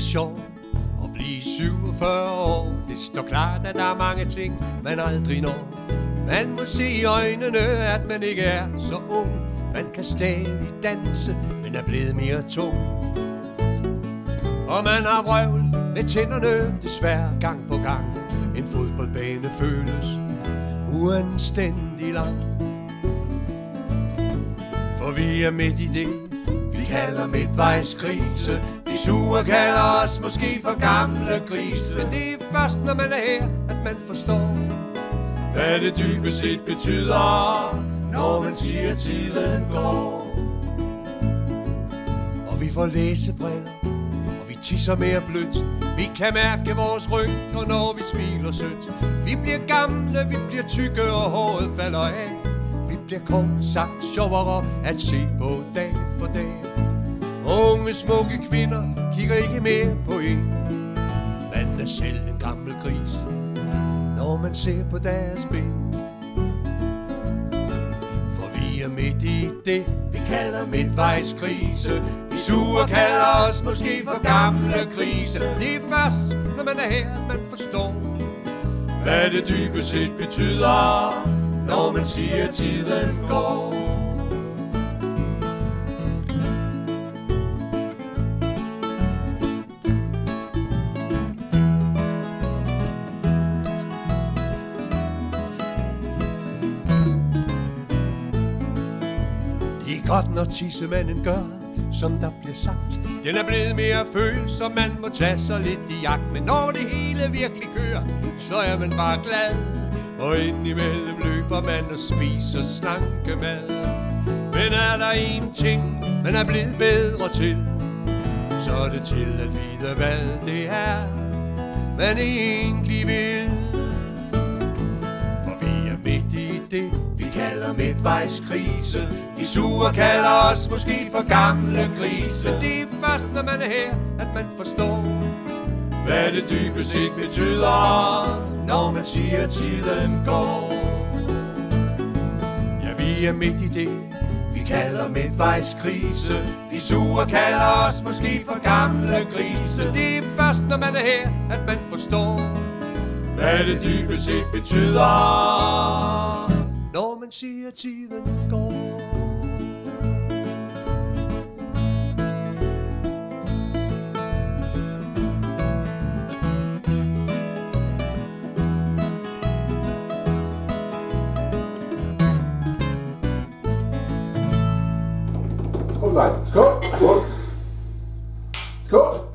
det sjovt at blive 47 år. Det står klart, at der er mange ting, man aldrig når. Man må se i øjnene, at man ikke er så ung. Man kan stadig danse, men er blevet mere tung. Og man har vrøvl med tænderne, desværre gang på gang. En fodboldbane føles uanstændig lang. For vi er midt i det, vi kalder midtvejskrise. De sure kalder os måske for gamle grise. Men det er først, når man er her, at man forstår, hvad det dybest set betyder, når man siger, tiden går. Og vi får læsebriller, og vi tisser mere blødt. Vi kan mærke vores rygter, når vi smiler sødt. Vi bliver gamle, vi bliver tykke, og håret falder af. Vi bliver kort sagt sjovere at se på dag for dag. Unge smukke kvinder kigger ikke mere på en. Man er selv en gammel gris, når man ser på deres ben. For vi er midt i det, vi kalder midtvejskrise. De sure kalder os måske for gamle grise. Det er først, når man er her, at man forstår, hvad det dybest set betyder, når man siger, tiden går. Det er godt, når tissemanden gør, som der bliver sagt. Den er blevet mere følsom, man må tage sig lidt i jagt. Men når det hele virkelig kører, så er man bare glad. Og indimellem løber man og spiser slankemad. Men er der en ting, man er blevet bedre til, så er det til at vide, hvad det er, man egentlig vil. For vi er midt i det, vi kalder midtvejskrise. De sure kalder os måske for gamle grise. Men det er først, når man er her, at man forstår, hvad det dybest set betyder, når man siger, tiden går. Ja, vi er midt i det, vi kalder midtvejskrise. De sure kalder os måske for gamle grise. Det er først, når man er her, at man forstår, hvad det dybest set betyder, når man siger, tiden går. Skål. Skål. Skål.